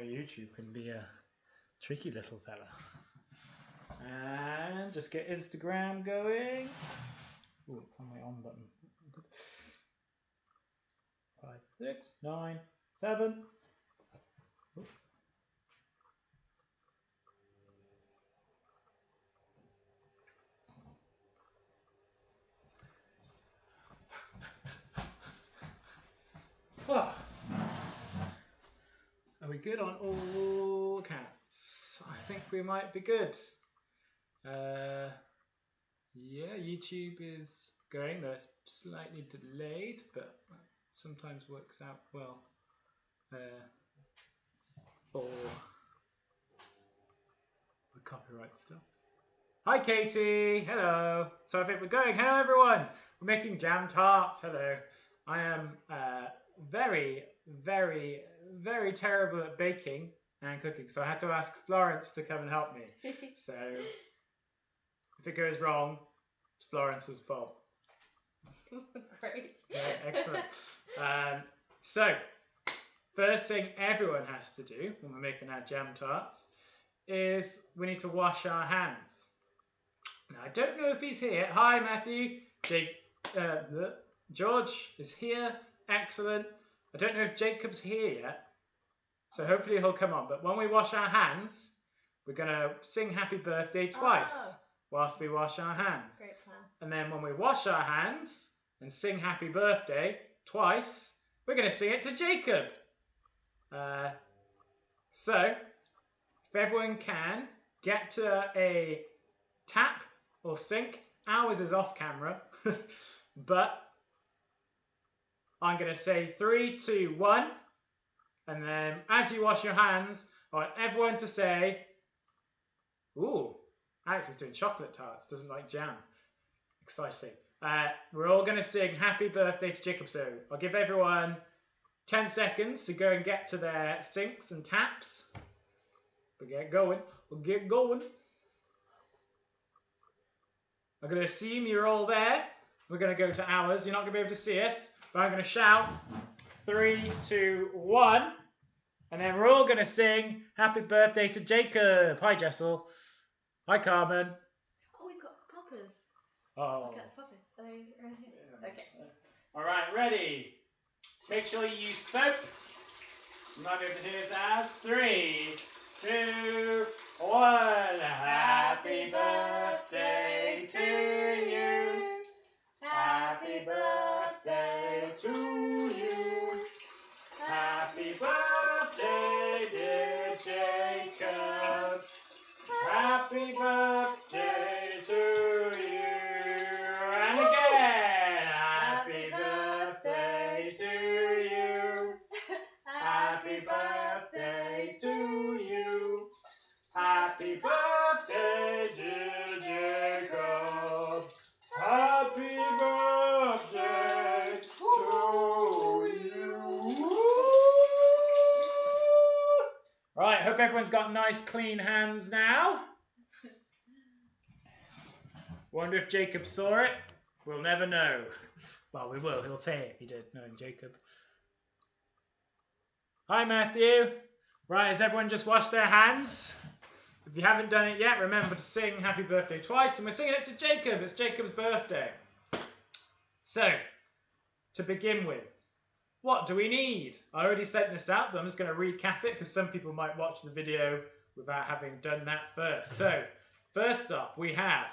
YouTube can be a tricky little fella. And just get Instagram going. Oh, it's on my on button. 5, 6, 9, 7. Oops. Oh. Are we good on all counts? I think we might be good. Yeah, YouTube is going, though it's slightly delayed, but sometimes works out well. For the copyright stuff. Hi Katie, hello. So I think we're going. Hello everyone. We're making jam tarts. Hello. I am very, very, very terrible at baking and cooking, so I had to ask Florence to come and help me. So if it goes wrong, it's Florence's fault. Great. Yeah, excellent. So first thing everyone has to do when we're making our jam tarts is we need to wash our hands. Now I don't know if he's here. Hi Matthew. George is here. Excellent. I don't know if Jacob's here yet, so hopefully he'll come on. But when we wash our hands, we're going to sing happy birthday twice whilst we wash our hands. Great plan. And then when we wash our hands and sing happy birthday twice, we're going to sing it to Jacob. So if everyone can get to a tap or sink, ours is off camera, but I'm going to say 3, 2, 1, and then as you wash your hands, I want everyone to say, ooh, Alex is doing chocolate tarts, doesn't like jam. Exciting. We're all going to sing happy birthday to Jacob, so I'll give everyone 10 seconds to go and get to their sinks and taps. We'll get going. I'm going to assume you're all there. We're going to go to ours. You're not going to be able to see us, but I'm going to shout 3, 2, 1, and then we're all going to sing happy birthday to Jacob. Hi Jessel. Hi Carmen. Oh, we've got poppers. Oh. We've got poppers. Oh, right here. Okay. All right, ready. Make sure you use soap. You might be able to hear us as 3, 2, 1. Happy birthday to you. Happy birthday to you. Happy birthday, dear Jacob. Happy birthday to you. And again. Happy birthday to you. Happy birthday to you. Happy birthday, dear Jacob. Happy birthday to you. Right, hope everyone's got nice clean hands now. Wonder if Jacob saw it? We'll never know. Well, we will. He'll say it if he did, knowing Jacob. Hi, Matthew. Right, has everyone just washed their hands? If you haven't done it yet, remember to sing happy birthday twice, and we're singing it to Jacob. It's Jacob's birthday. So, to begin with, what do we need? I already sent this out, but I'm just going to recap it because some people might watch the video without having done that first. So, first off, we have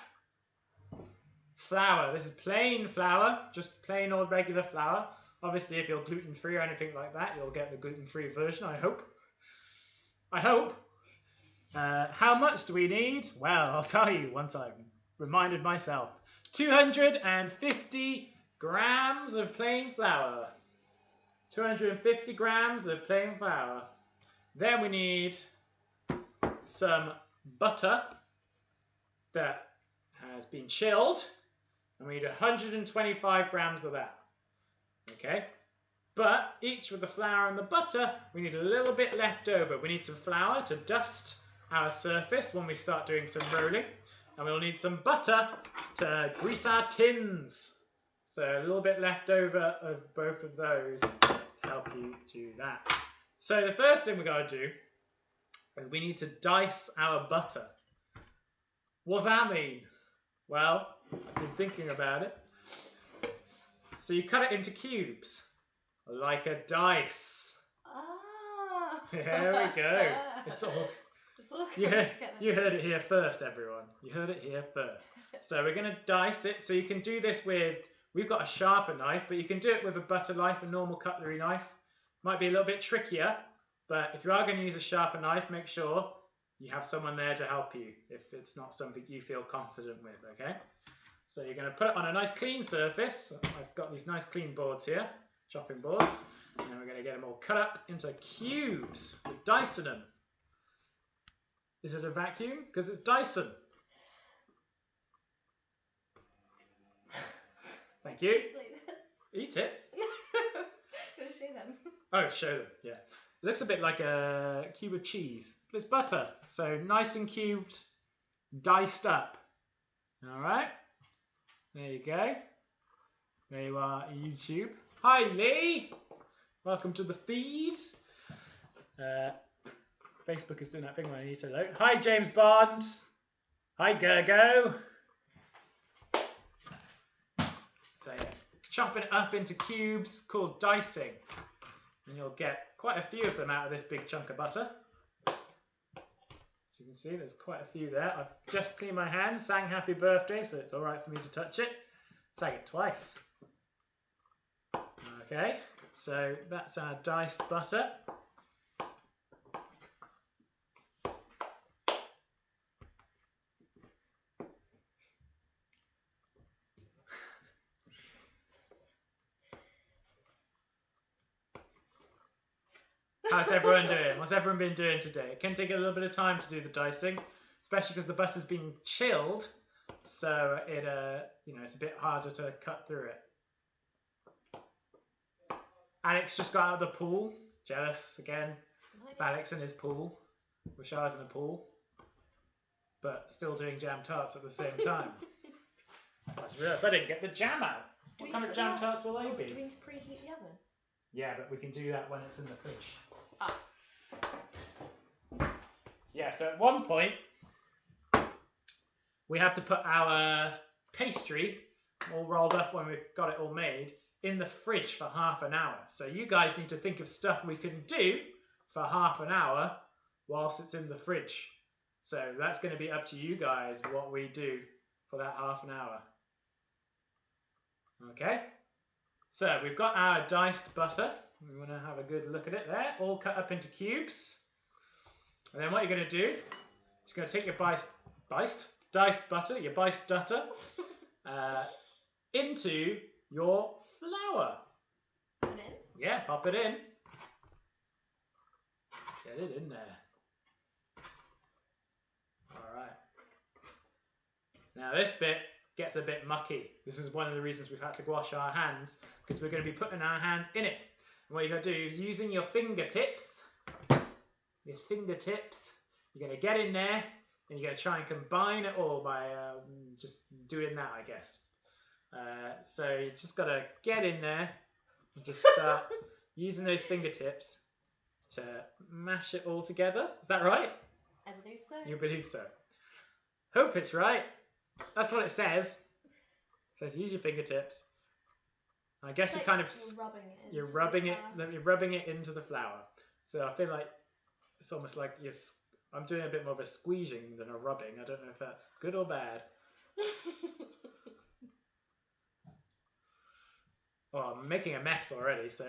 flour. This is plain flour, just plain old regular flour. Obviously, if you're gluten-free or anything like that, you'll get the gluten-free version, I hope. How much do we need? Well, I'll tell you once I've reminded myself. 250 grams of plain flour. 250 grams of plain flour. Then we need some butter that has been chilled. And we need 125 grams of that. Okay? But each with the flour and the butter, we need a little bit left over. We need some flour to dust our surface when we start doing some rolling. And we'll need some butter to grease our tins. So a little bit left over of both of those to help you do that. So the first thing we're going to do is we need to dice our butter. What's that mean? Well, I've been thinking about it. So you cut it into cubes, like a dice. Ah. There we go. It's all. You heard it here first, everyone. You heard it here first. So we're going to dice it. So you can do this with, we've got a sharper knife, but you can do it with a butter knife, a normal cutlery knife. Might be a little bit trickier, but if you are going to use a sharper knife, make sure you have someone there to help you if it's not something you feel confident with, okay? So you're going to put it on a nice clean surface. I've got these nice clean boards here, chopping boards. And we're going to get them all cut up into cubes with dice in them. Is it a vacuum? Because it's Dyson. Thank you. Eat it. Can I show them? Oh, show them, yeah. It looks a bit like a cube of cheese, but it's butter. So nice and cubed, diced up. All right. There you go. There you are, YouTube. Hi, Lee. Welcome to the feed. Facebook is doing that thing where I need to load. Hi, James Bond. Hi, Gergo. So yeah, chopping it up into cubes called dicing. And you'll get quite a few of them out of this big chunk of butter. As you can see, there's quite a few there. I've just cleaned my hands, sang happy birthday, so it's all right for me to touch it. Sang it twice. Okay, so that's our diced butter. How's everyone doing? What's everyone been doing today? It can take a little bit of time to do the dicing, especially because the butter's been chilled, so it it's a bit harder to cut through it. Alex just got out of the pool. Jealous again. Nice. Alex in his pool. Wish I was in a pool, but still doing jam tarts at the same time. I just realised I didn't get the jam out. What kind of jam tarts will they be? Do we need to preheat the oven? Yeah, but we can do that when it's in the fridge. Ah. Yeah, so at one point, we have to put our pastry, all rolled up when we've got it all made, in the fridge for half an hour. So you guys need to think of stuff we can do for half an hour whilst it's in the fridge. So that's going to be up to you guys what we do for that half an hour. Okay? So we've got our diced butter. We want to have a good look at it there, all cut up into cubes. And then what you're going to do is going to take your diced butter, your diced butter, into your flour. Put it in? Yeah, pop it in. Get it in there. All right. Now this bit gets a bit mucky. This is one of the reasons we've had to wash our hands, because we're going to be putting our hands in it. And what you're going to do is using your fingertips, you're going to get in there and you're going to try and combine it all by just doing that, I guess. So you just got to get in there and just start using those fingertips to mash it all together. Is that right? I believe so. You believe so. Hope it's right. That's what it says. It says use your fingertips. I guess you kind of you're rubbing it into the flour. So I feel like it's almost like I'm doing a bit more of a squeezing than a rubbing. I don't know if that's good or bad. Oh, I'm making a mess already, so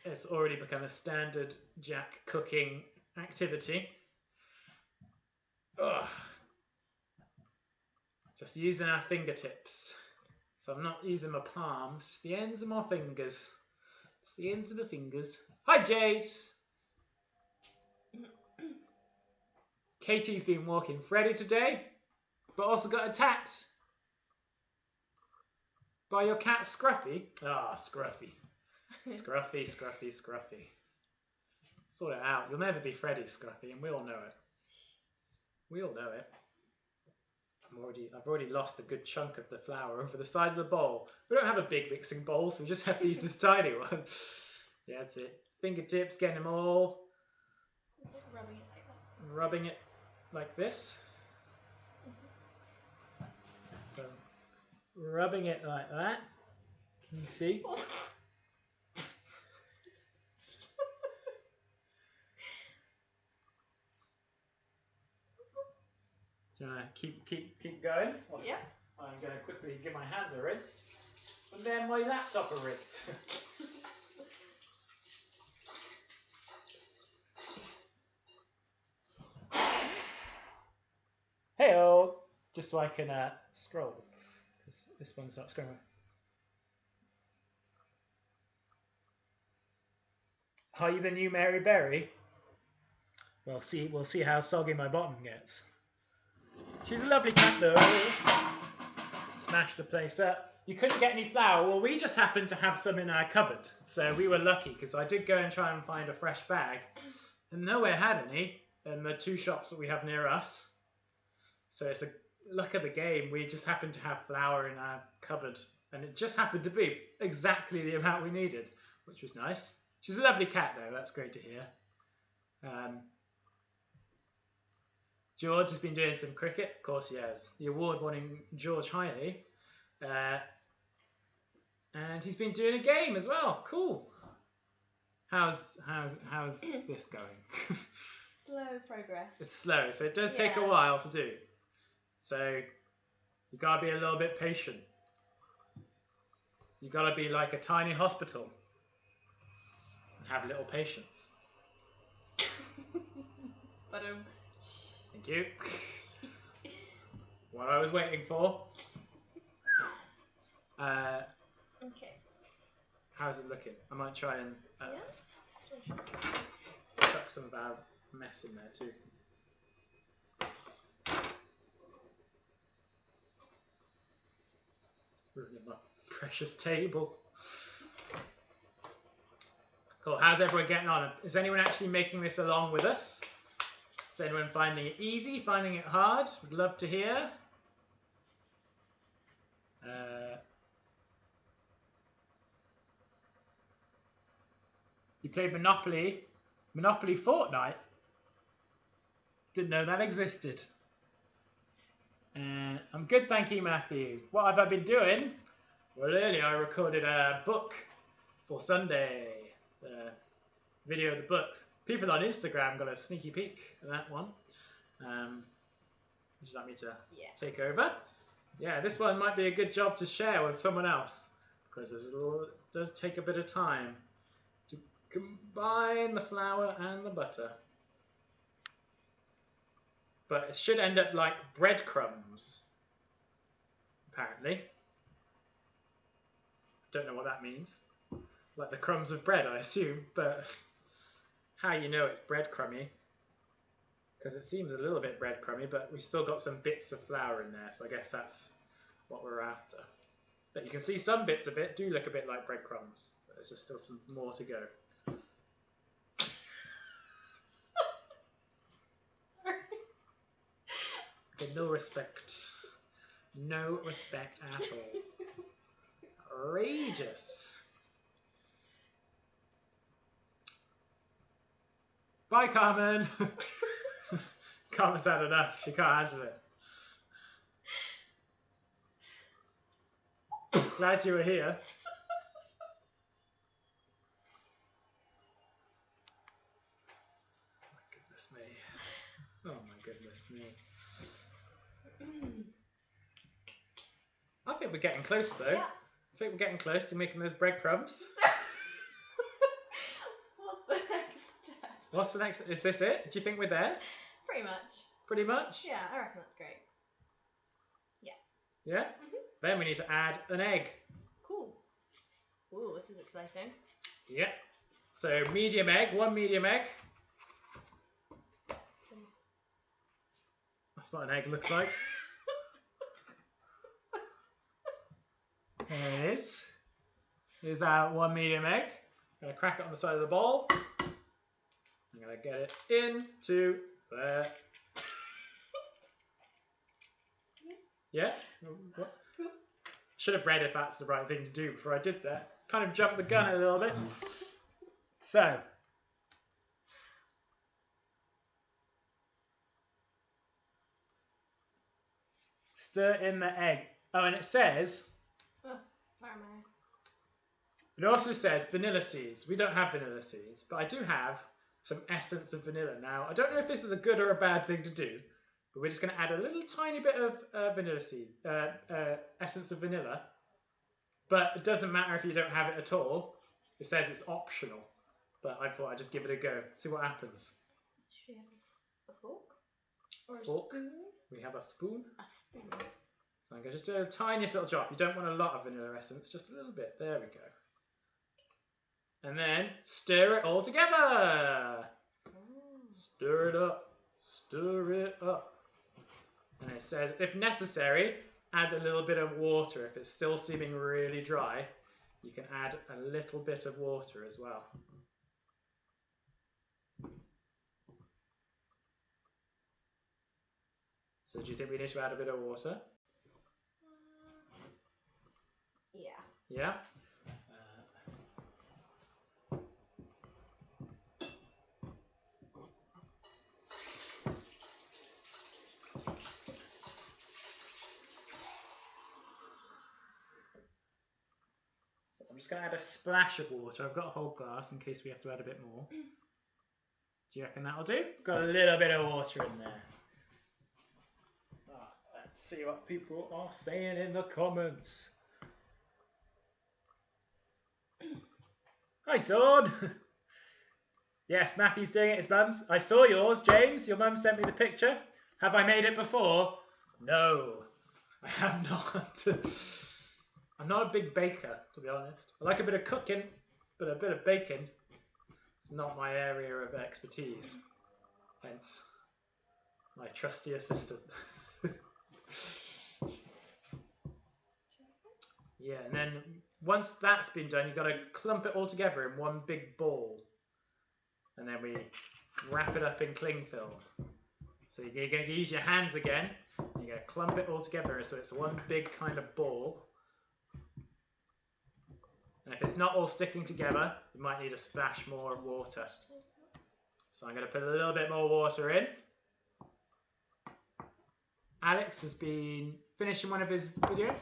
it's already become a standard Jack cooking activity. Ugh. Just using our fingertips. So I'm not using my palms, just the ends of my fingers. Just the ends of the fingers. Hi, Jade! Katie's been walking Freddy today, but also got attacked by your cat Scruffy. Ah, Scruffy. Scruffy, Scruffy, Scruffy. Sort it out. You'll never be Freddy, Scruffy, and we all know it. We all know it. I've already lost a good chunk of the flour over the side of the bowl. We don't have a big mixing bowl, so we just have to use this tiny one. Yeah, that's it. Fingertips, getting them all. It's like rubbing it like rubbing it like this. So rubbing it like that. Can you see? Do you want to keep going? Yeah. I'm going to quickly give my hands a rinse. And then my laptop a rinse. Hey-oh! Just so I can scroll. Because this one's not scrolling. Are you the new Mary Berry? We'll see how soggy my bottom gets. She's a lovely cat though. Smash the place up. You couldn't get any flour. Well, we just happened to have some in our cupboard. So we were lucky because I did go and try and find a fresh bag. And nowhere had any in the 2 shops that we have near us. So it's a luck of the game. We just happened to have flour in our cupboard. And it just happened to be exactly the amount we needed, which was nice. She's a lovely cat though. That's great to hear. George has been doing some cricket. Of course he has. The award-winning George Hiley. And he's been doing a game as well. Cool. How's this going? Slow progress. It's slow, so it does take a while to do. So you gotta be a little bit patient. You gotta be like a tiny hospital and have little patience. But Thank you. What I was waiting for. okay. How's it looking? I might try and Yeah. chuck some of our mess in there too. Ruining my precious table. Cool. How's everyone getting on? Is anyone actually making this along with us? Is anyone finding it easy? Finding it hard? Would love to hear. You played Monopoly Fortnite? Didn't know that existed. I'm good, thank you, Matthew. What have I been doing? Well, earlier I recorded a book for Sunday. Video of the book. People on Instagram got a sneaky peek at that one. Would you like me to take over? Yeah, this one might be a good job to share with someone else because it does take a bit of time to combine the flour and the butter. But it should end up like breadcrumbs, apparently. Don't know what that means. Like the crumbs of bread, I assume, but how you know it's breadcrumby? Because it seems a little bit breadcrumby, but we still got some bits of flour in there, so I guess that's what we're after. But you can see some bits of it do look a bit like breadcrumbs, but there's just still some more to go. Okay, no respect. No respect at all. Outrageous. Bye, Carmen. Carmen's had enough. She can't handle it. Glad you were here. Oh my goodness me. I think we're getting close though. Yeah. I think we're getting close to making those breadcrumbs. What's the next step? What's the next? Is this it? Do you think we're there? Pretty much. Pretty much? Yeah, I reckon that's great. Yeah. Yeah? Then we need to add an egg. Cool. Ooh, this is exciting. Yeah. So medium egg, 1 medium egg. That's what an egg looks like. There it is. Here's our 1 medium egg. I'm going to crack it on the side of the bowl. I'm going to get it into there. Yeah? What? Should have read if that's the right thing to do before I did that. Kind of jumped the gun a little bit. So. Stir in the egg. Oh, and it says, Oh, caramel. it also says vanilla seeds. We don't have vanilla seeds, but I do have some essence of vanilla. Now, I don't know if this is a good or a bad thing to do, but we're just going to add a little tiny bit of vanilla seed, essence of vanilla. But it doesn't matter if you don't have it at all. It says it's optional. But I thought I'd just give it a go, see what happens. Should we have a fork? Or a Fork. spoon? We have a spoon. A spoon. So I'm going to just do a tiniest little drop. You don't want a lot of vanilla essence, just a little bit. There we go. And then stir it all together. Oh. Stir it up. Stir it up. And it says, if necessary, add a little bit of water. If it's still seeming really dry, you can add a little bit of water as well. So do you think we need to add a bit of water? Yeah. Yeah? So I'm just going to add a splash of water. I've got a whole glass in case we have to add a bit more. Do you reckon that'll do? Got a little bit of water in there. Let's see what people are saying in the comments. Hi, Dawn. Yes, Matthew's doing it, his mum's. I saw yours, James. Your mum sent me the picture. Have I made it before? No, I have not. I'm not a big baker, to be honest. I like a bit of cooking, but a bit of baking, it's not my area of expertise. Hence, my trusty assistant. Yeah, and then once that's been done, you've got to clump it all together in one big ball. And then we wrap it up in cling film. So you're going to use your hands again. You're going to clump it all together so it's one big kind of ball. And if it's not all sticking together, you might need a splash more of water. So I'm going to put a little bit more water in. Alex has been finishing one of his videos.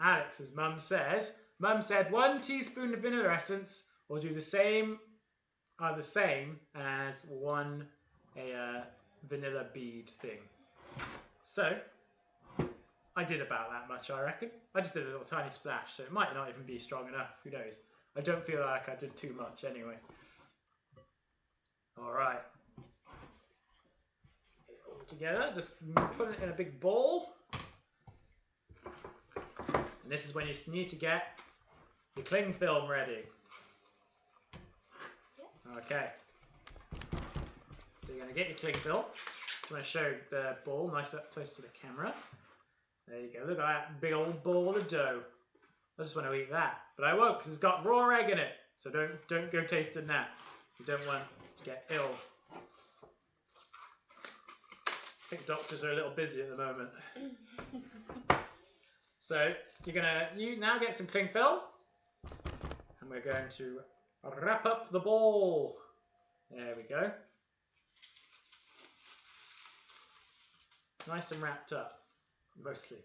Alex's mum says, Mum said 1 teaspoon of vanilla essence will do the same as one vanilla bead thing. So I did about that much, I reckon. I just did a little tiny splash, so it might not even be strong enough. Who knows? I don't feel like I did too much anyway. All right. Get it all together. Just put it in a big ball. And this is when you need to get your cling film ready. Okay. So you're going to get your cling film. Just want to show the ball nice up close to the camera. There you go. Look at that big old ball of dough. I just want to eat that, but I won't because it's got raw egg in it. So don't go tasting that. You don't want to get ill. I think doctors are a little busy at the moment. So you now get some cling film, and we're going to wrap up the ball. There we go. Nice and wrapped up, mostly.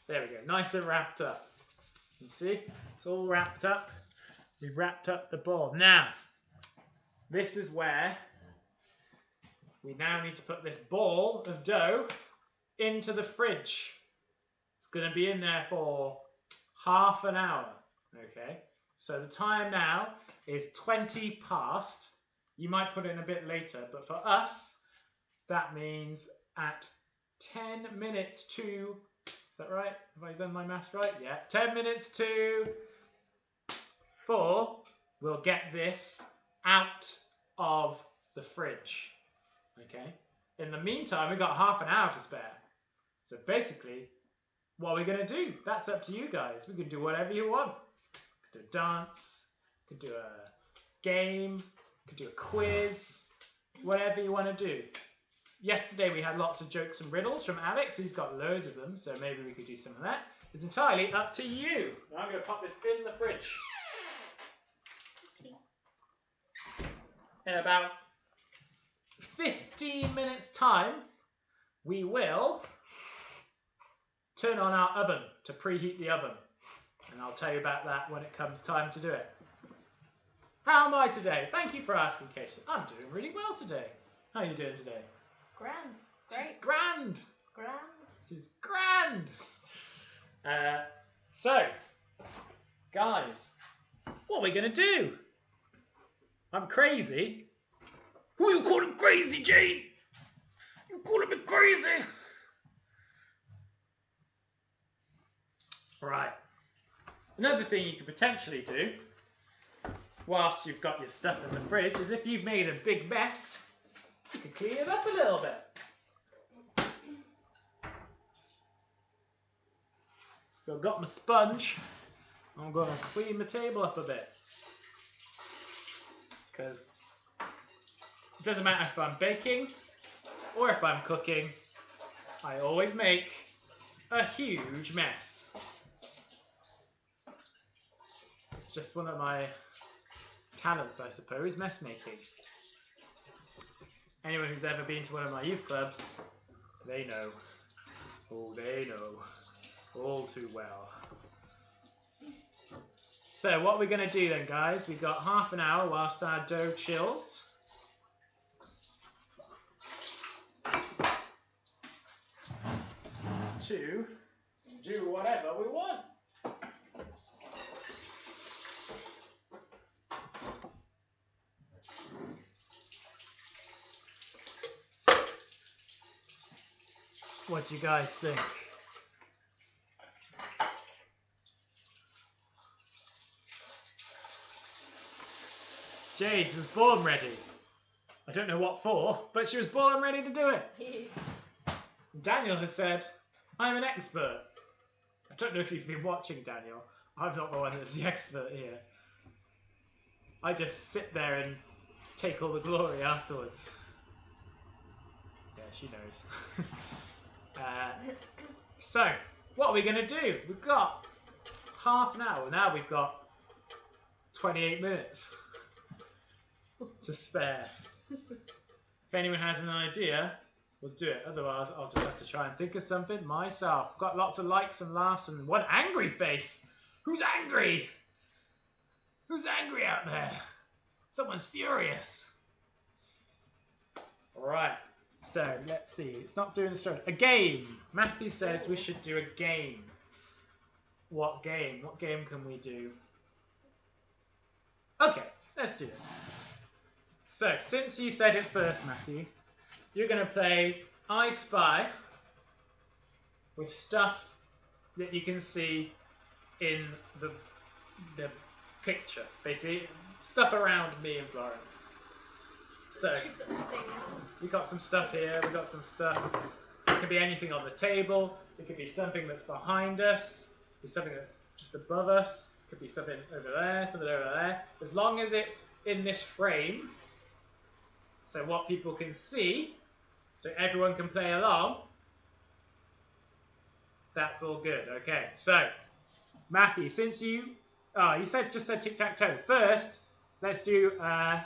There we go, nice and wrapped up. You see, it's all wrapped up. We've wrapped up the ball. Now, this is where we now need to put this ball of dough into the fridge. It's going to be in there for half an hour. Okay, so the time now is 20 past. You might put it in a bit later, but for us, that means at 10 minutes to, is that right? Have I done my maths right? Yeah, 10 minutes to 4, we'll get this out of the fridge. Okay, in the meantime, we've got half an hour to spare. So basically, what are we going to do? That's up to you guys. We can do whatever you want. Could do a dance, could do a game, could do a quiz, whatever you want to do. Yesterday we had lots of jokes and riddles from Alex. He's got loads of them, so maybe we could do some of that. It's entirely up to you. Now I'm going to pop this in the fridge. In about 15 minutes time, we will turn on our oven to preheat the oven. And I'll tell you about that when it comes time to do it. How am I today? Thank you for asking, Casey. I'm doing really well today. How are you doing today? Grand. Great. Grand. Grand. She's grand. So, guys, what are we going to do? I'm crazy. Who you calling crazy, Jane? You calling me crazy? Right. Another thing you could potentially do, whilst you've got your stuff in the fridge, is if you've made a big mess, you can clean it up a little bit. So I've got my sponge. I'm going to clean the table up a bit. Because it doesn't matter if I'm baking or if I'm cooking, I always make a huge mess. It's just one of my talents, I suppose, mess making. Anyone who's ever been to one of my youth clubs, they know. Oh, they know. All too well. So what we're going to do then, guys, we've got half an hour whilst our dough chills. To do whatever we want. What do you guys think? Jade was born ready. I don't know what for, but she was born ready to do it. Daniel has said, I'm an expert. I don't know if you've been watching, Daniel. I'm not the one that's the expert here. I just sit there and take all the glory afterwards. Yeah, she knows. So, what are we going to do? We've got half an hour. Now we've got 28 minutes to spare. If anyone has an idea, we'll do it. Otherwise, I'll just have to try and think of something myself. Got lots of likes and laughs and one angry face. Who's angry? Who's angry out there? Someone's furious. All right. So, let's see. It's not doing the story. A game. Matthew says we should do a game. What game? What game can we do? Okay, let's do this. So, since you said it first, Matthew, you're going to play I Spy with stuff that you can see in the picture. Basically, stuff around me and Florence. So, we got some stuff here, we got some stuff. It could be anything on the table, it could be something that's behind us, it could be something that's just above us, it could be something over there, something over there. As long as it's in this frame, so what people can see, so everyone can play along, that's all good. Okay, so, Matthew, since you just said tic-tac-toe. First, let's do I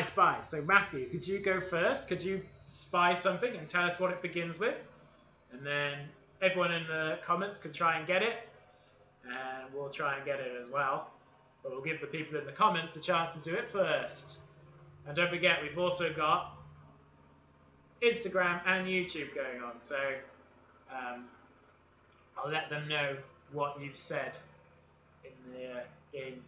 Spy. So Matthew, could you go first? Could you spy something and tell us what it begins with? And then everyone in the comments can try and get it. And we'll try and get it as well. But we'll give the people in the comments a chance to do it first. And don't forget, we've also got Instagram and YouTube going on. So I'll let them know what you've said in the game.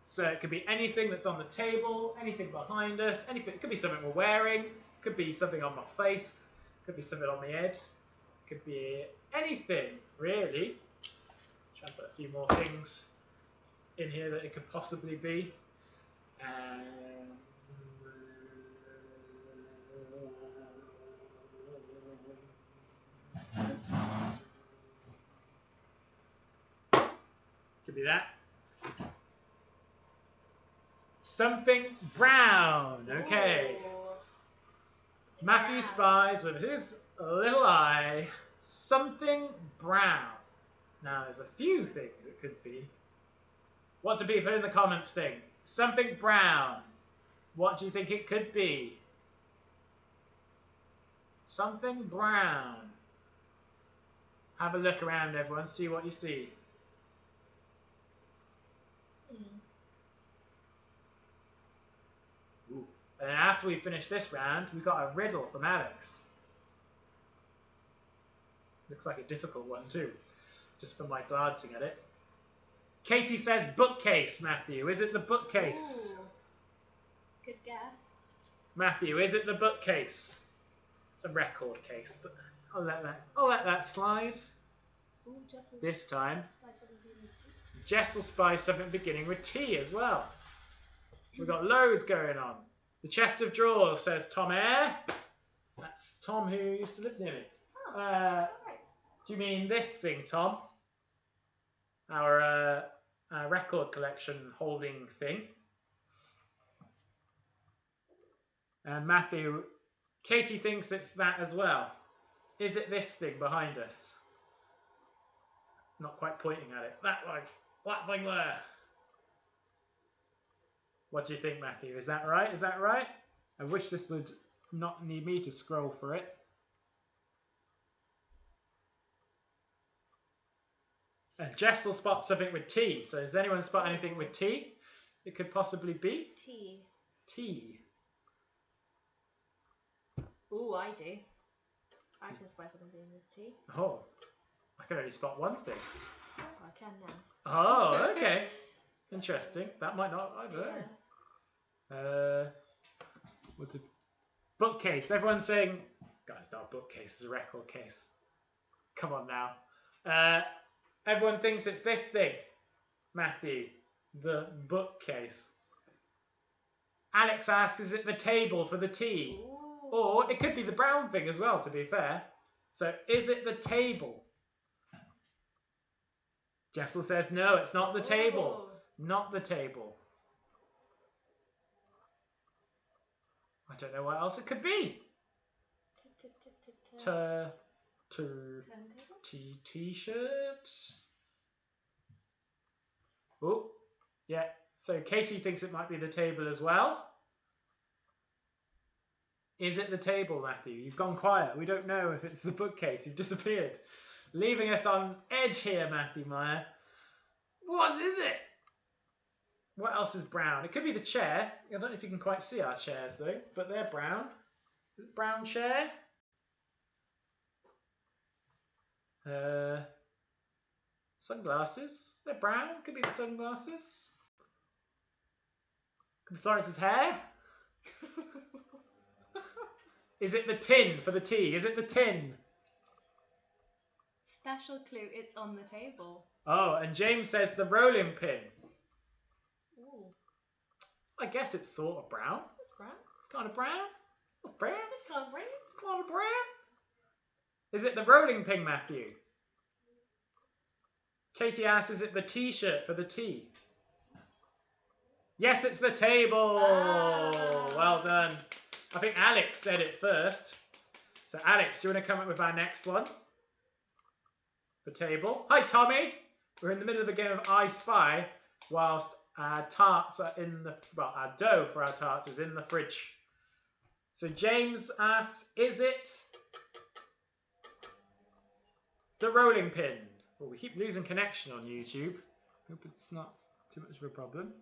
So it could be anything that's on the table, anything behind us, anything. It could be something we're wearing, could be something on my face, could be something on the head, could be anything, really. Try and put a few more things in here that it could possibly be. Could be that. Something brown. Okay. Ooh. Matthew spies with his little eye something brown. Now, there's a few things it could be. What do people in the comments think? Something brown. What do you think it could be? Something brown. Have a look around, everyone. See what you see. Ooh. And then after we finish this round, we've got a riddle from Alex. Looks like a difficult one too, just from my glancing at it. Katie says bookcase, Matthew. Is it the bookcase? Ooh. Good guess. Matthew, is it the bookcase? It's a record case, but I'll let that slide. Ooh, This time. Spice something with tea. Jess will spy something beginning with T as well. We've got loads going on. The chest of drawers, says Tom Air. That's Tom who used to live near me. Oh, alright. Do you mean this thing, Tom? Our record collection holding thing. And Matthew, Katie thinks it's that as well. Is it this thing behind us? Not quite pointing at it. That thing there. What do you think, Matthew? Is that right? Is that right? I wish this would not need me to scroll for it. And Jess will spot something with T. So does anyone spot anything with T? It could possibly be? Tea. T. Ooh, I do. I can spy something with tea. Oh, I can only spot one thing. Oh, I can now. Oh, okay. Interesting. That might not, I don't know. What's a bookcase? Everyone's saying, guys, not a bookcase, it's a record case. Come on now. Everyone thinks it's this thing, Matthew, the bookcase. Alex asks, is it the table for the tea? Ooh. Or it could be the brown thing as well, to be fair. So, is it the table? Jessel says, no, it's not the table. Not the table. I don't know what else it could be. T-shirt. Oh, yeah. So Katie thinks it might be the table as well. Is it the table, Matthew? You've gone quiet. We don't know if it's the bookcase. You've disappeared. Leaving us on edge here, Matthew Meyer. What is it? What else is brown? It could be the chair. I don't know if you can quite see our chairs, though, but they're brown. Brown chair. Sunglasses. They're brown. Could be the sunglasses. Could be Florence's hair. Is it the tin for the tea? Is it the tin? Special clue, it's on the table. Oh, and James says the rolling pin. Ooh. I guess it's sort of brown. It's brown. It's kind of brown. It's brown. It's kind of brown. It's kind of brown. Is it the rolling pin, Matthew? Katie asks, is it the t-shirt for the tea? Yes, it's the table. Ah. Well done. I think Alex said it first. So Alex, do you want to come up with our next one? The table. Hi, Tommy. We're in the middle of a game of I Spy, whilst our tarts are in the, well, our dough for our tarts is in the fridge. So James asks, is it the rolling pin? Well, we keep losing connection on YouTube. Hope it's not too much of a problem.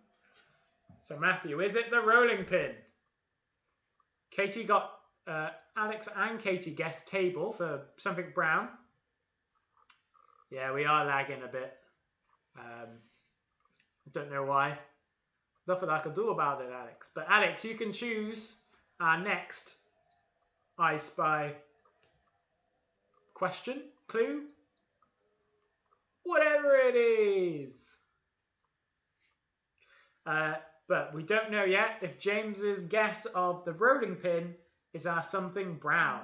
So Matthew, is it the rolling pin? Katie got, Alex and Katie guessed table for something brown. Yeah, we are lagging a bit. I don't know why. Nothing I can do about it, Alex. But Alex, you can choose our next I Spy question, clue, whatever it is. But we don't know yet if James's guess of the rolling pin is our something brown.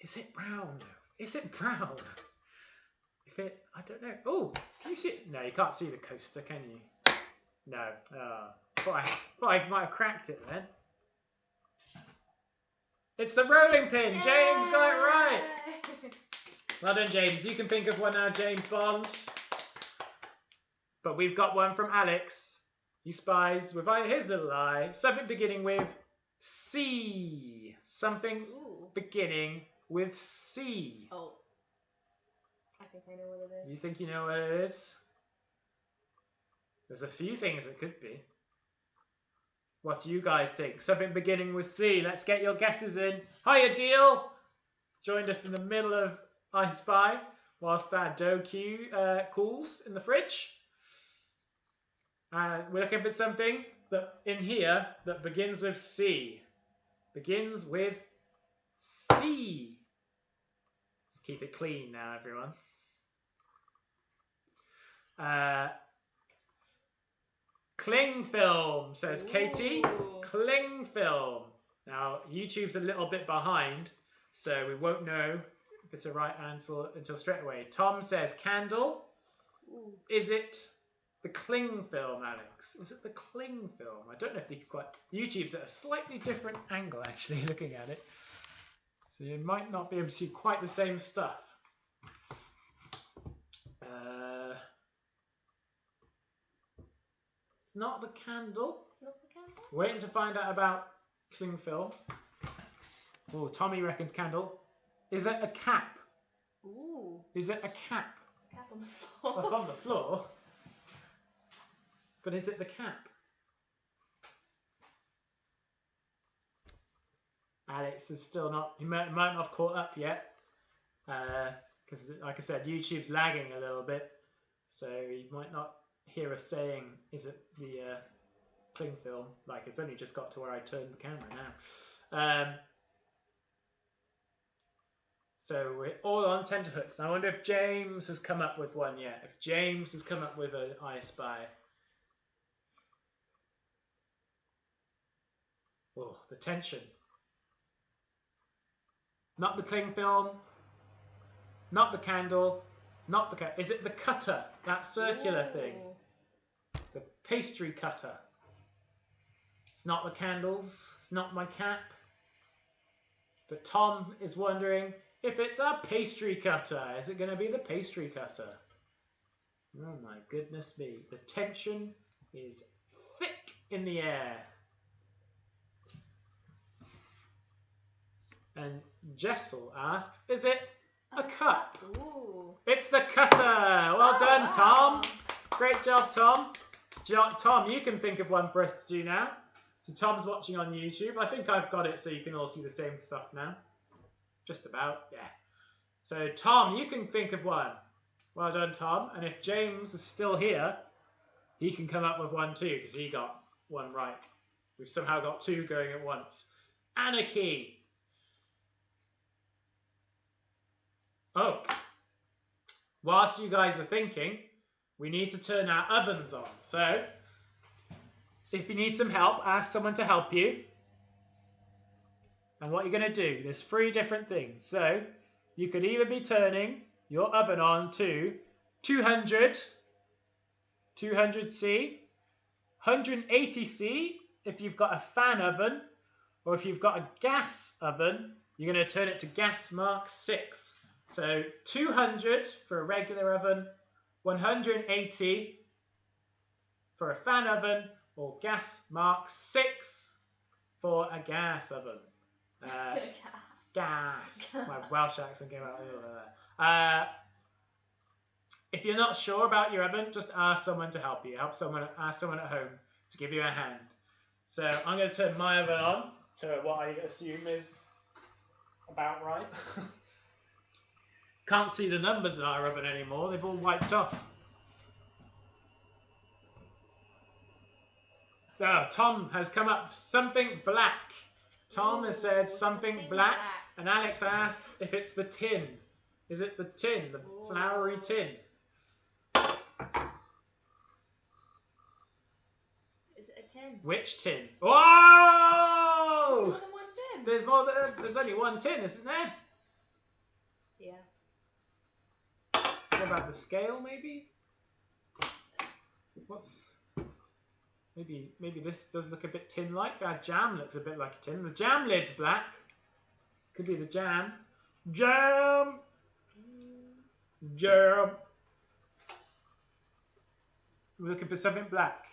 Is it brown? Is it brown? If it, I don't know. Oh, can you see it? No, you can't see the coaster, can you? No. Thought I might have cracked it then. It's the rolling pin. James got it right. Well done, James. You can think of one now, James Bond. But we've got one from Alex. He spies with his little eye something beginning with C. Something beginning with C. Oh. I think I know what it is. You think you know what it is? There's a few things it could be. What do you guys think? Something beginning with C. Let's get your guesses in. Hiya, Deal! Joined us in the middle of I Spy whilst that dough cue cools in the fridge. We're looking for something that in here that begins with C. Begins with C. Let's keep it clean now, everyone. Cling film, says Katie. Cling film. Now, YouTube's a little bit behind, so we won't know if it's a right answer until straight away. Tom says candle. Is it the cling film, Alex? Is it the cling film? I don't know if they quite... YouTube's at a slightly different angle, actually, looking at it. So you might not be able to see quite the same stuff. It's not the candle. It's not the candle? Waiting to find out about cling film. Oh, Tommy reckons candle. Is it a cap? Ooh. Is it a cap? It's a cap on the floor. That's on the floor. But is it the cap? Alex is still not... He might not have caught up yet. Because, like I said, YouTube's lagging a little bit. So he might not hear us saying, is it the cling film? Like, it's only just got to where I turned the camera now. So we're all on tenterhooks. I wonder if James has come up with one yet. If James has come up with an I Spy. Oh, the tension. Not the cling film. Not the candle. Not the is it the cutter? That circular thing. The pastry cutter. It's not the candles. It's not my cap. But Tom is wondering if it's a pastry cutter. Is it going to be the pastry cutter? Oh my goodness me. The tension is thick in the air. And Jessel asks, is it a cup? Ooh. It's the cutter. Well done, Tom. Great job, Tom. Tom, you can think of one for us to do now. So Tom's watching on YouTube. I think I've got it so you can all see the same stuff now. Just about, yeah. So Tom, you can think of one. Well done, Tom. And if James is still here, he can come up with one too, because he got one right. We've somehow got two going at once. Anarchy. Oh, whilst you guys are thinking, we need to turn our ovens on. So, if you need some help, ask someone to help you. And what you're going to do, there's 3 different things. So, you could either be turning your oven on to 200C, 180C if you've got a fan oven, or if you've got a gas oven, you're going to turn it to gas mark 6. So 200 for a regular oven, 180 for a fan oven, or gas mark 6 for a gas oven. Gas. My Welsh accent came out a little bit there. If you're not sure about your oven, just ask someone to help you. Ask someone at home to give you a hand. So I'm going to turn my oven on to what I assume is about right. Can't see the numbers in our oven anymore. They've all wiped off. So Tom has come up with something black. Tom has said something black. And Alex asks if it's the tin. Is it the tin? The floury tin? Is it a tin? Which tin? Whoa! There's more than one tin. There's only one tin, isn't there? Yeah. What about the scale, maybe? Maybe this does look a bit tin-like. Our jam looks a bit like a tin. The jam lid's black. Could be the jam. Jam! Jam! We're looking for something black.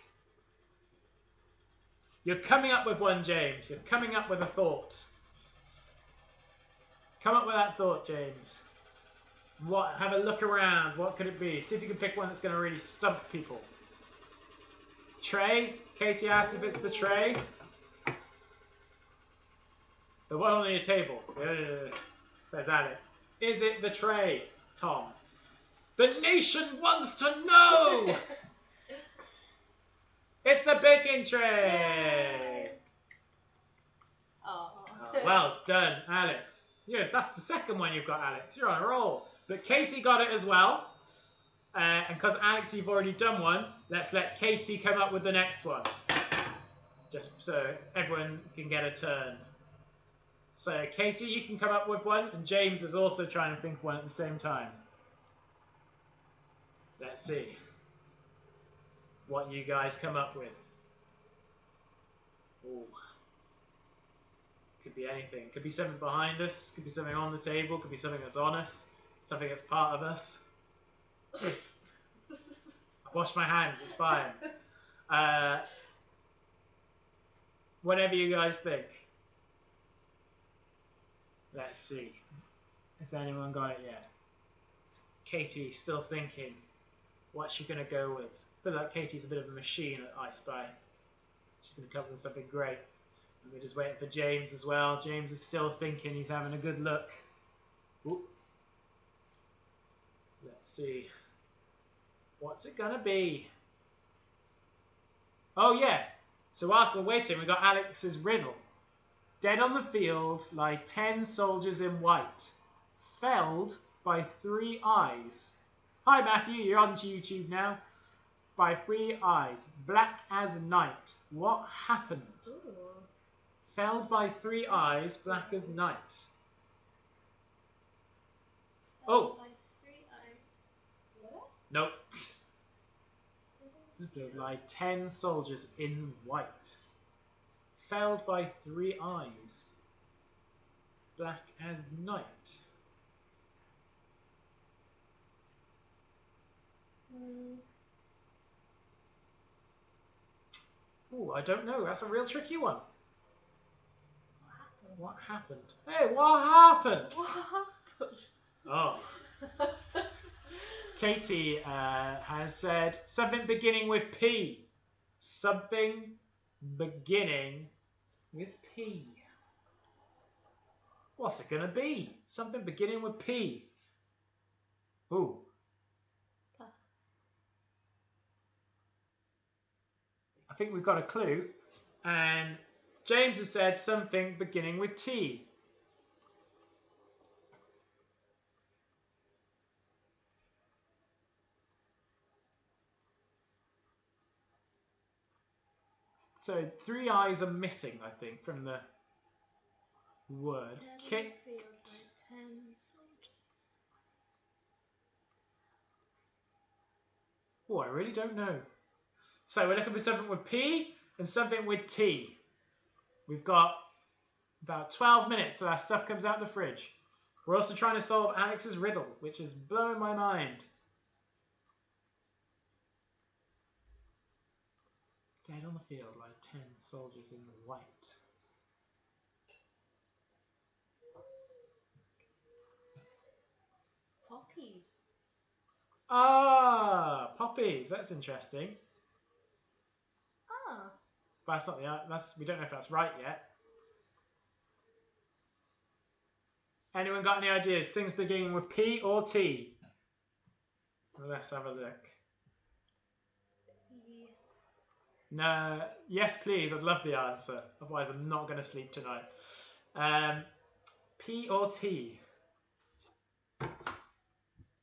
You're coming up with one, James. You're coming up with a thought. Come up with that thought, James. What? Have a look around. What could it be? See if you can pick one that's going to really stump people. Tray? Katie asks if it's the tray. The one on your table. Says Alex. Is it the tray, Tom? The nation wants to know! It's the baking tray! Oh. Well done, Alex. Yeah, that's the second one you've got, Alex. You're on a roll. But Katie got it as well. And because Alex, you've already done one, let's let Katie come up with the next one. Just so everyone can get a turn. So, Katie, you can come up with one, and James is also trying to think of one at the same time. Let's see what you guys come up with. Ooh. Could be anything. Could be something behind us, could be something on the table, could be something that's on us, something that's part of us. I wash my hands, it's fine. Whatever you guys think. Let's see. Has anyone got it yet? Katie's still thinking. What's she going to go with? I feel like Katie's a bit of a machine at I Spy. She's going to come up with something great. And we're just waiting for James as well. James is still thinking. He's having a good look. Ooh. Let's see. What's it going to be? Oh, yeah. So whilst we're waiting, we've got Alex's riddle. Dead on the field lie 10 soldiers in white, felled by 3 eyes. Hi Matthew, you're on YouTube now. By 3 eyes, black as night. What happened? Ooh. Felled by 3 eyes, black as night. Oh. By 3 eyes. What? Nope. Lie 10 soldiers in white. Felled by 3 eyes. Black as night. Oh, I don't know. That's a real tricky one. What happened? Hey, what happened? What happened? Oh. Katie has said something beginning with P. Something beginning with P. What's it going to be? Something beginning with P. Ooh. I think we've got a clue. And James has said something beginning with T. So 3 eyes are missing, I think, from the word. Kicked. Oh, I really don't know. So we're looking for something with P and something with T. We've got about 12 minutes till our stuff comes out of the fridge. We're also trying to solve Alex's riddle, which is blowing my mind. Dead on the field like 10 soldiers in white. Poppies. Ah, poppies. That's interesting. Ah. But that's not the. We don't know if that's right yet. Anyone got any ideas? Things beginning with P or T? Well, let's have a look. No. Yes, please. I'd love the answer. Otherwise, I'm not going to sleep tonight. P or T?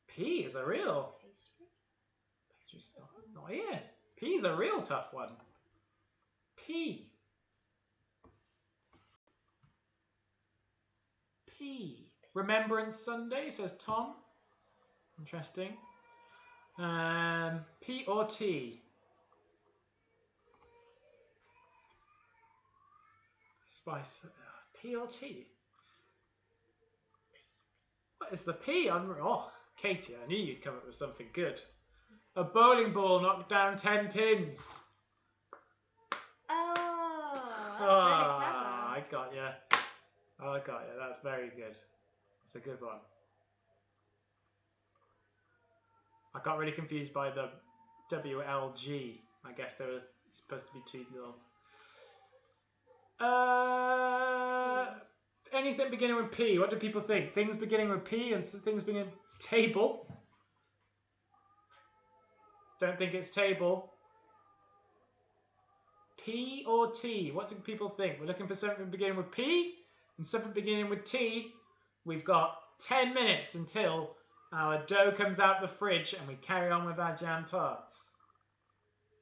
P is a real. Pastry stuff. Not here. P is a real tough one. P. P. Remembrance Sunday, says Tom. Interesting. P or T? Spice. P or T? What is the P? Oh, Katie, I knew you'd come up with something good. A bowling ball knocked down 10 pins. Oh. that's really clever. I got you. I got you. That's very good. It's a good one. I got really confused by the WLG. I guess there was supposed to be two little. Anything beginning with P. What do people think? Things beginning with P and some things beginning table. Don't think it's table. P or T? What do people think? We're looking for something beginning with P and something beginning with T. We've got 10 minutes until our dough comes out the fridge and we carry on with our jam tarts.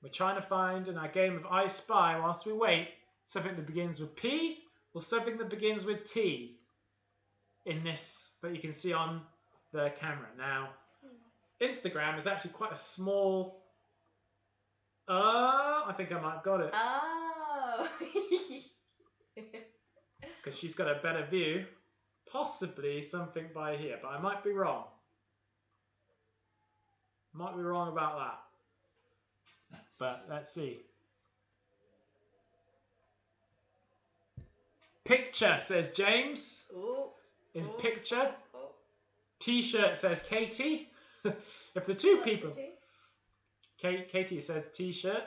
We're trying to find in our game of I Spy, whilst we wait, something that begins with P or something that begins with T in this that you can see on the camera. Now, Instagram is actually quite a small... I think I might have got it. Oh. Because she's got a better view. Possibly something by here, but I might be wrong. Might be wrong about that. But let's see. Picture, says James. Ooh. Is Ooh. picture. Oh. T-shirt, says Katie. If the two people... Katie says T-shirt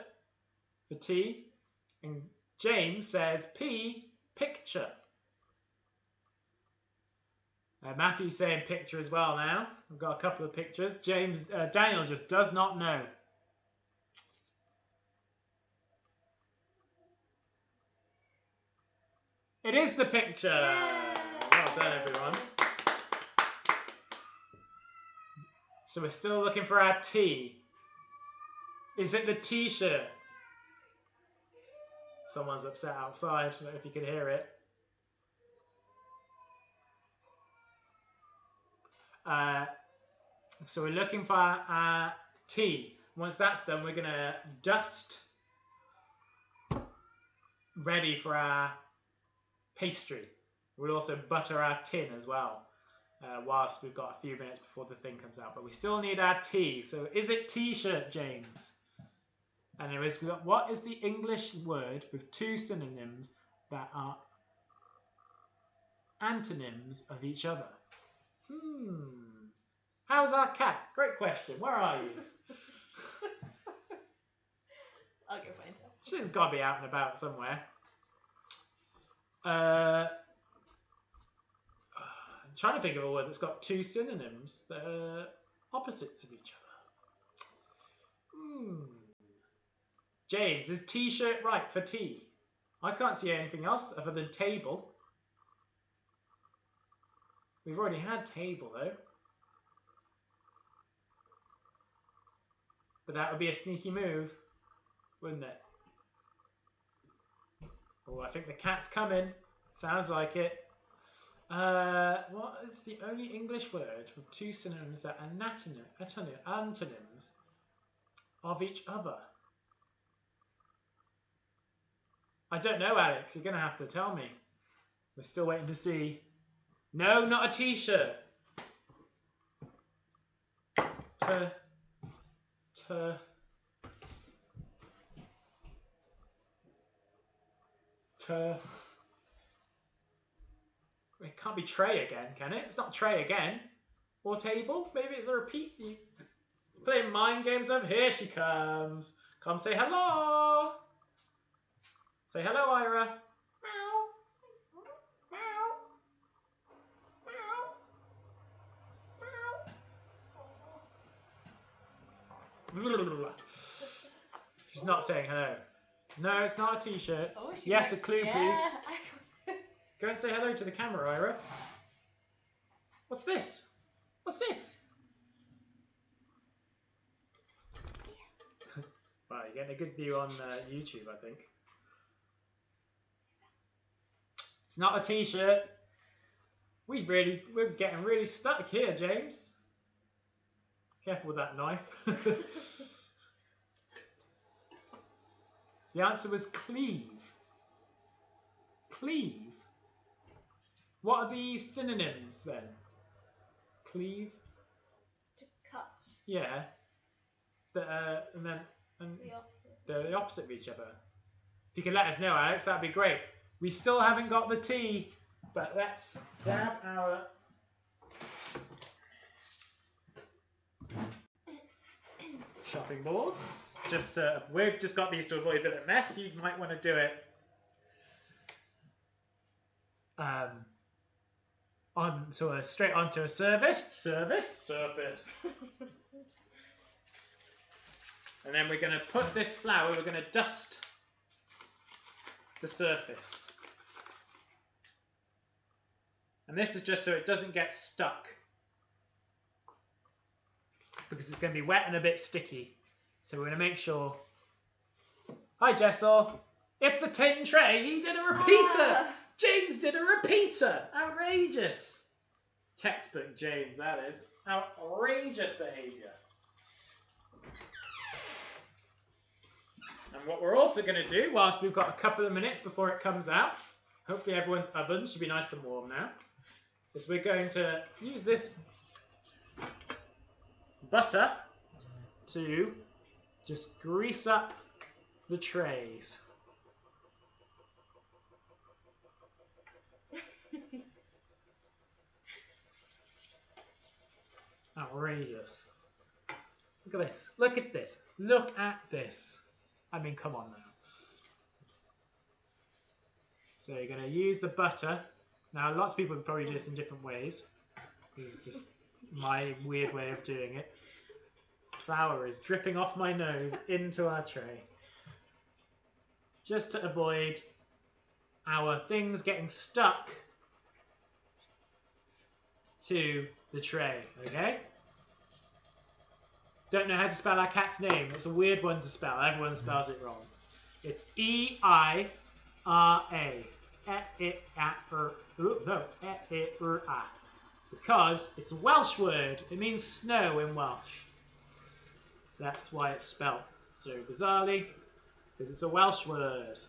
for T. And James says P, picture. Matthew's saying picture as well now. We've got a couple of pictures. Daniel just does not know. It is the picture. Yay. Well done, everyone. So we're still looking for our T. Is it the T-shirt? Someone's upset outside. I don't know if you can hear it. So we're looking for our T. Once that's done, we're going to dust ready for our pastry. We'll also butter our tin as well, whilst we've got a few minutes before the thing comes out. But we still need our T. So is it T-shirt, James? And there is, what is the English word with two synonyms that are antonyms of each other? How's our cat? Great question. Where are you? I'll go find her. She's got to be out and about somewhere. I'm trying to think of a word that's got two synonyms that are opposites of each other. James, is T-shirt right for T? I can't see anything else other than table. We've already had table though. But that would be a sneaky move, wouldn't it? Oh, I think the cat's coming. Sounds like it. What is the only English word with two synonyms that are antonyms of each other? I don't know, Alex. You're going to have to tell me. We're still waiting to see. No, not a T-shirt. It can't be tray again, can it? It's not tray again. Or table? Maybe it's a repeat. Playing mind games of here she comes. Come say hello. Say hello, Ira. Meow. Meow. She's not saying hello. No, it's not a T-shirt. Oh, yes, a clue, please. Yeah. Go and say hello to the camera, Ira. What's this? What's this? Wow, you're getting a good view on YouTube, I think. It's not a T-shirt. We're getting really stuck here, James. Careful with that knife. The answer was cleave. Cleave? What are the synonyms then? Cleave? To cut. Yeah. And The opposite. they're the opposite of each other. If you can let us know, Alex, that'd be great. We still haven't got the tea, but let's grab our... chopping boards. We've just got these to avoid a bit of mess. You might want to do it straight onto a surface. And then we're going to put this flour, we're going to dust the surface. And this is just so it doesn't get stuck, because it's going to be wet and a bit sticky. So we're going to make sure... Hi, Jessel. It's the tin tray. He did a repeater. James did a repeater. Outrageous. Textbook James, that is. Outrageous behaviour. And what we're also going to do, whilst we've got a couple of minutes before it comes out, hopefully everyone's oven should be nice and warm now, is we're going to use this butter to just grease up the trays. Outrageous. Look at this. Look at this. Look at this. I mean, come on now. So you're going to use the butter. Now, lots of people would probably do this in different ways. This is just my weird way of doing it. Flour is dripping off my nose into our tray. Just to avoid our things getting stuck to the tray, okay? Don't know how to spell our cat's name. It's a weird one to spell. Everyone spells it wrong. It's E-I-R-A. E-I-R-A. Because it's a Welsh word. It means snow in Welsh. So that's why it's spelt so bizarrely, because it's a Welsh word.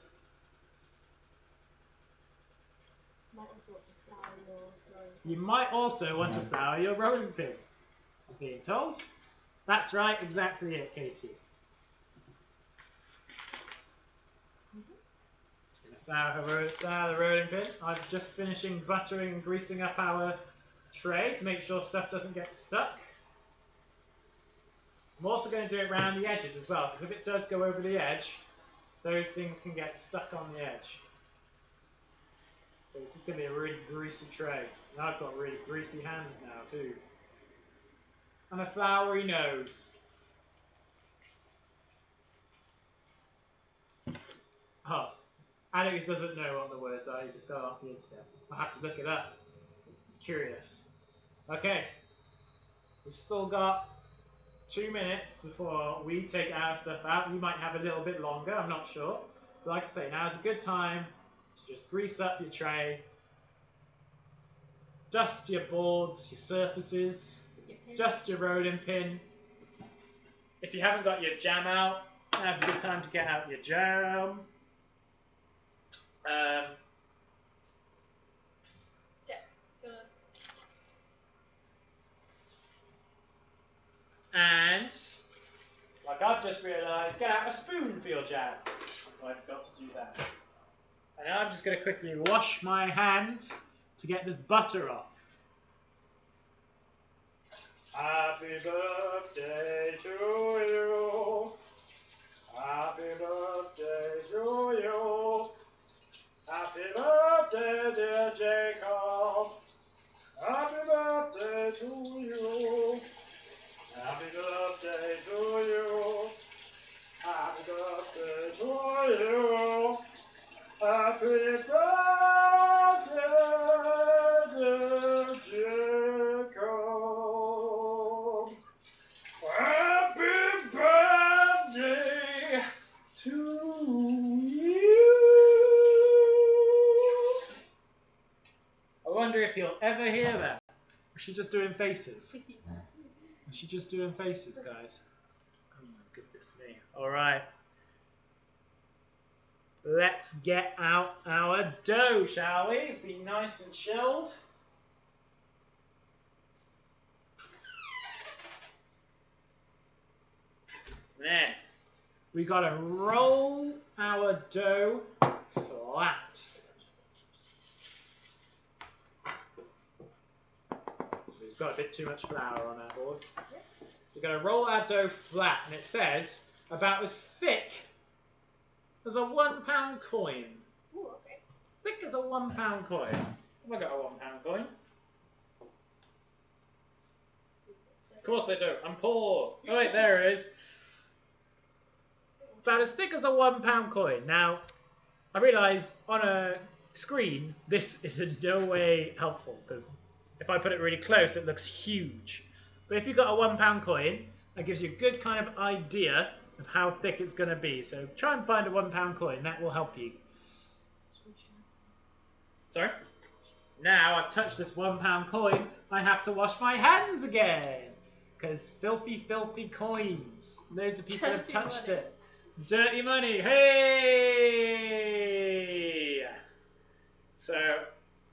You might also want to flour your rolling pin, I'm being told. That's right, exactly it, Katie. Flour the rolling pin. I'm just finishing buttering and greasing up our tray to make sure stuff doesn't get stuck. I'm also going to do it around the edges as well, because if it does go over the edge, those things can get stuck on the edge. So this is going to be a really greasy tray. And I've got really greasy hands now too. And a floury nose. Oh, Alex doesn't know what the words are, he just got it off the internet. I'll have to look it up. Curious. Okay, we've still got 2 minutes before we take our stuff out. We might have a little bit longer, I'm not sure. But like I say, now's a good time to just grease up your tray, dust your boards, your surfaces, dust your rolling pin. If you haven't got your jam out, now's a good time to get out your jam. And, like I've just realised, get out a spoon for your jam. So I forgot to do that. And now I'm just going to quickly wash my hands to get this butter off. Happy birthday to you. Happy birthday to you. Happy birthday, dear Jacob. Happy birthday to you. Happy birthday to you. Happy birthday to you. Happy birthday, dear Jacob. Happy birthday to you. I wonder if you'll ever hear that. Or is she just doing faces? Is she just doing faces, guys? Oh my goodness me. Alright. Let's get out our dough, shall we? It's been nice and chilled. Then we gotta roll our our dough flat. So we've got a bit too much flour on our boards. We're going to roll our dough flat, and it says about as thick as a £1 coin. Ooh, okay. As thick as a £1 coin. Have I got a £1 coin? Of course I don't. I'm poor. Oh wait, there it is. About as thick as a £1 coin. Now, I realise on a screen this is in no way helpful because if I put it really close, it looks huge. But if you've got a £1 coin, that gives you a good kind of idea of how thick it's going to be. So try and find a £1 coin. That will help you. Sorry? Now I've touched this £1 coin, I have to wash my hands again. Because filthy, filthy coins. Loads of people have touched it. Dirty money. Hey! So,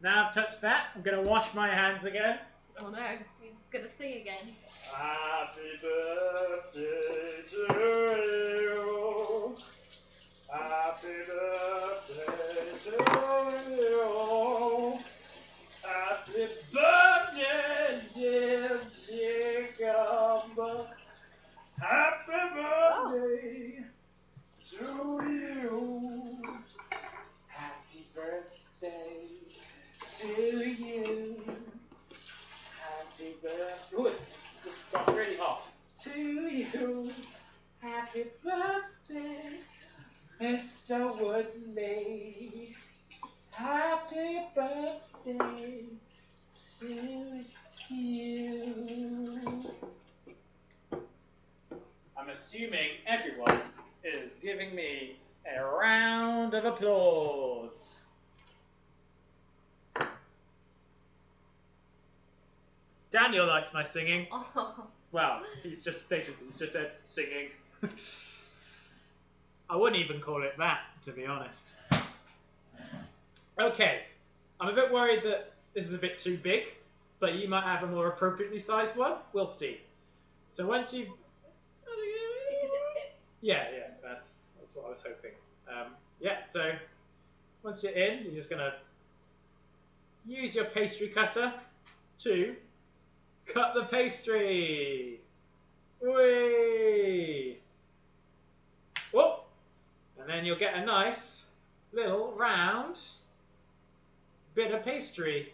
now I've touched that. I'm going to wash my hands again. Oh no, he's gonna sing again. Happy birthday to you. Happy birthday to you. Happy birthday, dear Jacob. Happy birthday to you. Happy birthday to you. Happy birthday. Oh, it's got really hot. To you. Happy birthday, Mr. Woodley. Happy birthday to you. I'm assuming everyone is giving me a round of applause. Daniel likes my singing. Oh. Well, he's just said singing. I wouldn't even call it that, to be honest. Okay, I'm a bit worried that this is a bit too big, but you might have a more appropriately sized one. We'll see. So once you... Yeah, that's what I was hoping. Yeah, so once you're in, you're just going to use your pastry cutter to cut the pastry. Whee! Whoop! And then you'll get a nice little round bit of pastry.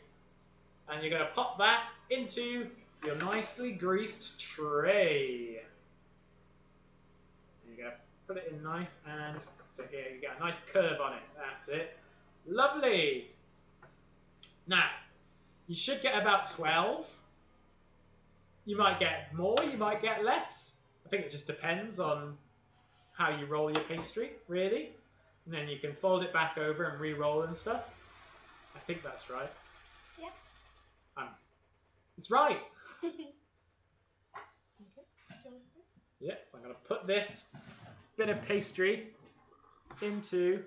And you're going to pop that into your nicely greased tray. And you're going to put it in nice, and so here you get a nice curve on it. That's it. Lovely! Now, you should get about 12. You might get more, you might get less. I think it just depends on how you roll your pastry, really. And then you can fold it back over and re-roll and stuff. I think that's right. Yeah. It's right. Okay. Yeah, so I'm going to put this bit of pastry into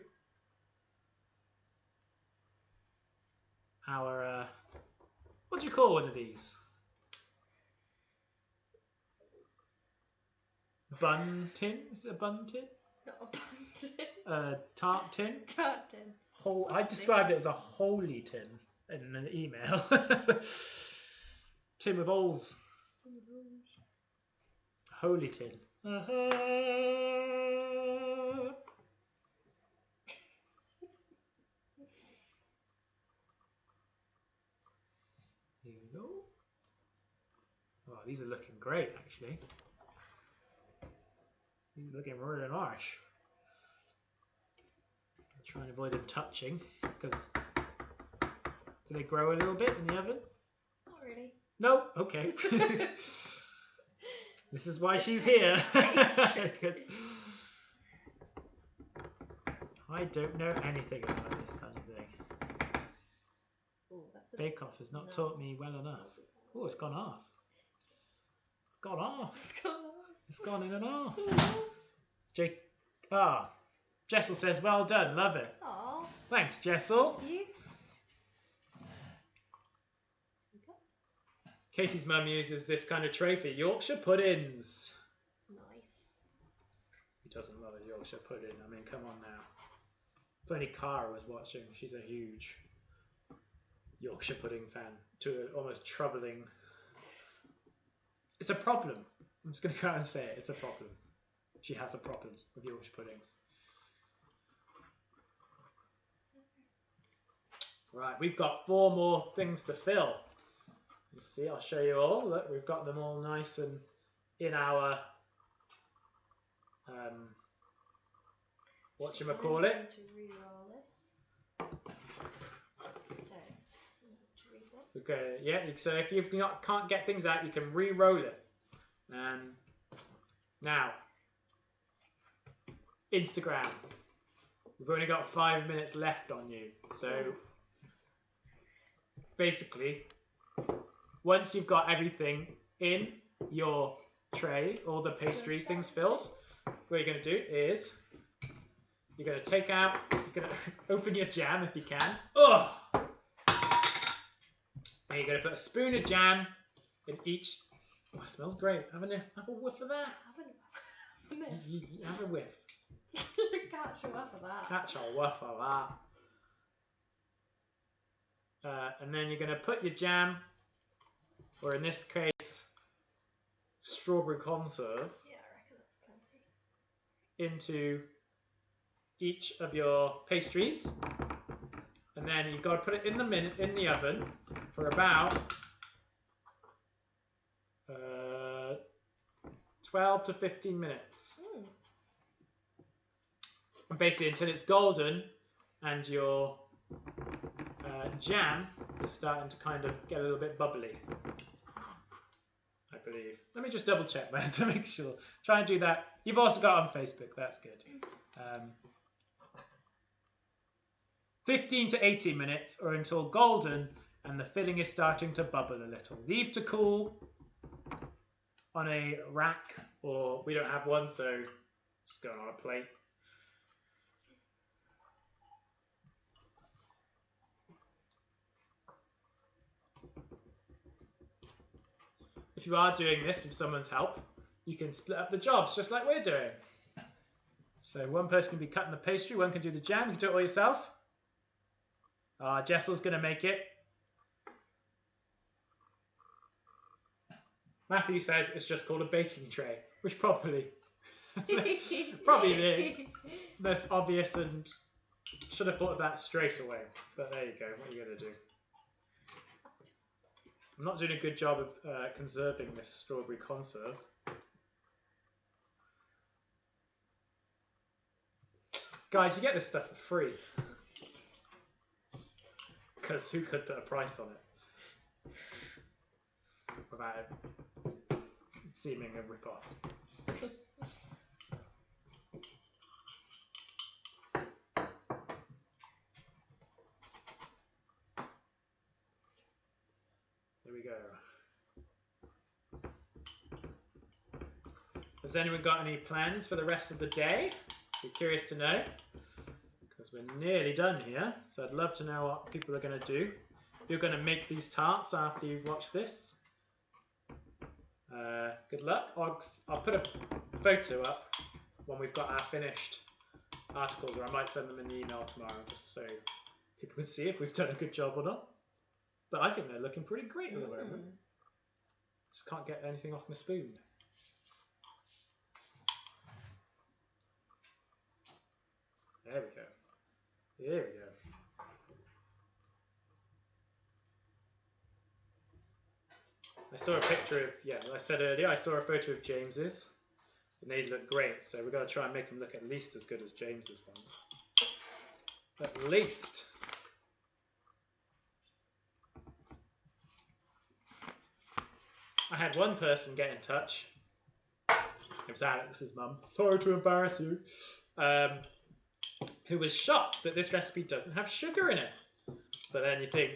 our, what do you call one of these? Bun tin? Is it a bun tin? Not a bun tin. Tart tin? Tart tin. I described it as a holy tin in an email. Tin with holes. Holy tin. Here we go. Oh, these are looking great, actually. These are looking really nice. I'll try and avoid them touching, because do they grow a little bit in the oven? Not really. No? Okay. This is why she's here. Because I don't know anything about this kind of thing. Ooh, that's a Bake Off has not taught me well enough. Oh, it's gone off. It's gone off. It's gone in and off. Jessel says, well done, love it. Aww. Thanks, Jessel. Thank you. Katie's mum uses this kind of tray for Yorkshire puddings. Nice. Who doesn't love a Yorkshire pudding? I mean, come on now. If only Cara was watching. She's a huge Yorkshire pudding fan. To an almost troubling. It's a problem. I'm just going to go out and say it. It's a problem. She has a problem with Yorkshire puddings. Right, we've got 4 more things to fill. You see, I'll show you all. Look, we've got them all nice and in our whatchamacallit. To re-roll this. So, to read it. Okay, yeah. So if you can't get things out, you can re-roll it. Now, Instagram. We've only got 5 minutes left on you. So basically, once you've got everything in your trays, all the pastries, things filled, what you're going to do is you're going to take out, you're going to open your jam if you can. Ugh! And you're going to put a spoon of jam in each. Oh, it smells great. Have a whiff of that. Have a whiff. Catch a whiff of that. Catch a whiff of that. And then you're going to put your jam, or in this case, strawberry conserve, Yeah, I reckon that's plenty. into each of your pastries. And then you've got to put it in the oven for about 12 to 15 minutes. And basically until it's golden and your jam is starting to kind of get a little bit bubbly, I believe. Let me just double check that to make sure. Try and do that. You've also got on Facebook, that's good. 15 to 18 minutes or until golden and the filling is starting to bubble a little. Leave to cool on a rack, or we don't have one, so just go on a plate. If you are doing this with someone's help, you can split up the jobs just like we're doing. So one person can be cutting the pastry, one can do the jam. You can do it all yourself. Jessel's going to make it. Matthew says it's just called a baking tray, which probably the most obvious, and should have thought of that straight away. But there you go. What are you going to do? I'm not doing a good job of conserving this strawberry conserve. Guys, you get this stuff for free. Because who could put a price on it without it seeming a rip-off? There we go. Has anyone got any plans for the rest of the day? Be curious to know, because we're nearly done here. So I'd love to know what people are going to do. If you're going to make these tarts after you've watched this, good luck. I'll put a photo up when we've got our finished articles, or I might send them in the email tomorrow, just so people can see if we've done a good job or not. But I think they're looking pretty great at the moment. Just can't get anything off my spoon. There we go. Here we go. I saw a picture of, I said earlier, I saw a photo of James's, and these look great, so we've got to try and make them look at least as good as James's ones. At least. I had one person get in touch. It was Alex's mum. Sorry to embarrass you. Who was shocked that this recipe doesn't have sugar in it. But then you think,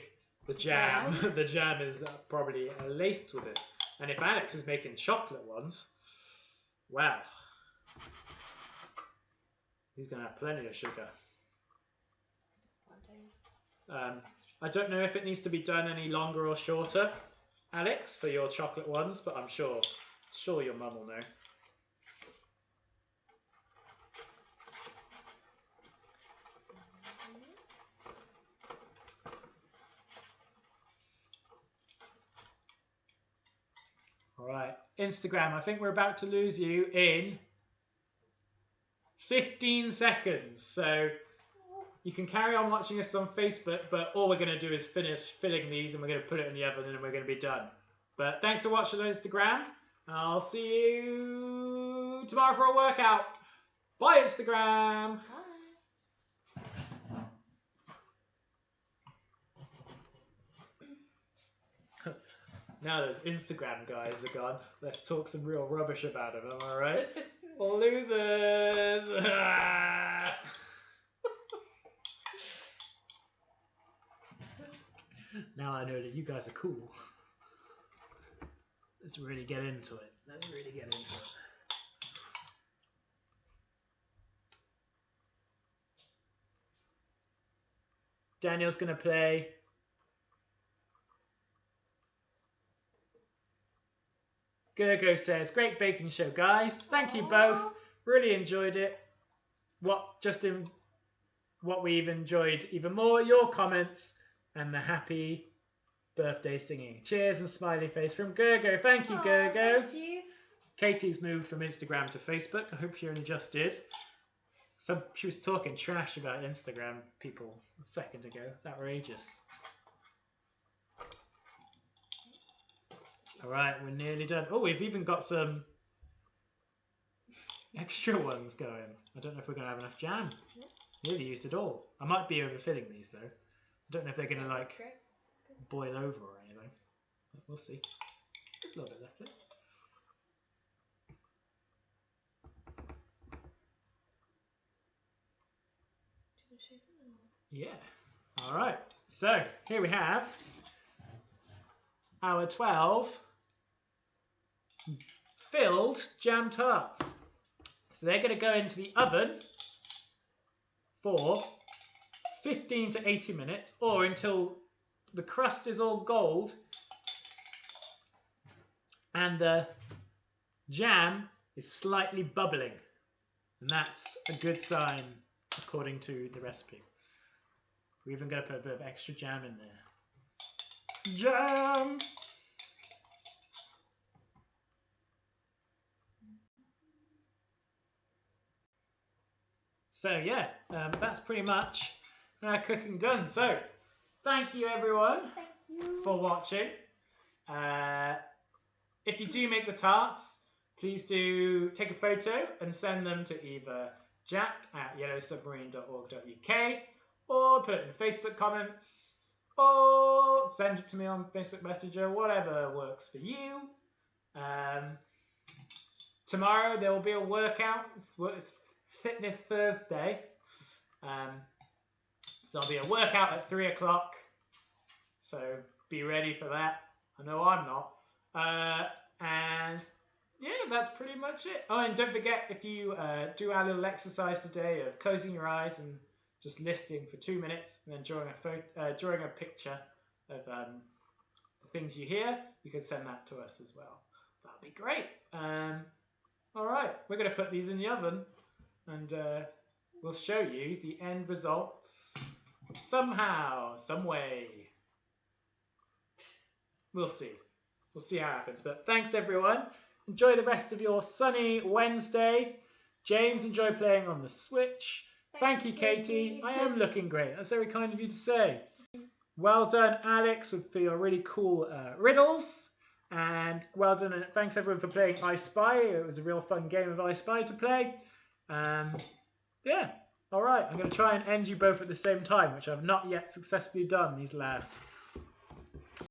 the jam is probably laced with it. And if Alex is making chocolate ones, well, he's going to have plenty of sugar. I don't know if it needs to be done any longer or shorter, Alex, for your chocolate ones, but I'm sure your mum will know. right. Instagram, I think we're about to lose you in 15 seconds. So you can carry on watching us on Facebook, but all we're going to do is finish filling these and we're going to put it in the oven and then we're going to be done. But thanks for watching on Instagram. I'll see you tomorrow for a workout. Bye, Instagram. Bye. Now those Instagram guys are gone. Let's talk some real rubbish about them, am I right? Losers! Now I know that you guys are cool. Let's really get into it. Daniel's going to play. Gergo says, great baking show, guys. Thank you both. Really enjoyed it. What we've enjoyed even more, your comments and the happy birthday singing. Cheers and smiley face from Gergo. Thank you, Gergo. Thank you. Katie's moved from Instagram to Facebook. I hope she only just did. She was talking trash about Instagram people a second ago. It's outrageous. All right, we're nearly done. Oh, we've even got some extra ones going. I don't know if we're going to have enough jam. Nearly used it all. I might be overfilling these though. I don't know if they're going to boil over or anything. But we'll see. There's a little bit left there. Yeah. All right. So here we have our 12 filled jam tarts. So they're going to go into the oven for 15 to 80 minutes or until the crust is all gold and the jam is slightly bubbling. And that's a good sign according to the recipe. We're even going to put a bit of extra jam in there. Jam! So yeah, that's pretty much cooking done. So thank you everyone for watching. If you do make the tarts, please do take a photo and send them to either jack@yellowsubmarine.org.uk or put it in the Facebook comments or send it to me on Facebook Messenger, whatever works for you. Tomorrow there will be a workout. It's Fitness Thursday. So there'll be a workout at 3 o'clock. So be ready for that. I know I'm not. And yeah, that's pretty much it. Oh, and don't forget, if you do our little exercise today of closing your eyes and just listening for 2 minutes and then drawing a picture of the things you hear, you can send that to us as well. That'll be great. All right, we're going to put these in the oven and we'll show you the end results somehow, some way. We'll see. We'll see how it happens. But thanks, everyone. Enjoy the rest of your sunny Wednesday. James, enjoy playing on the Switch. Thank you, Katie. I am looking great. That's very kind of you to say. Well done, Alex, for your really cool riddles. And well done, and thanks everyone for playing I Spy. It was a real fun game of I Spy to play. Yeah, all right. I'm going to try and end you both at the same time, which I've not yet successfully done these last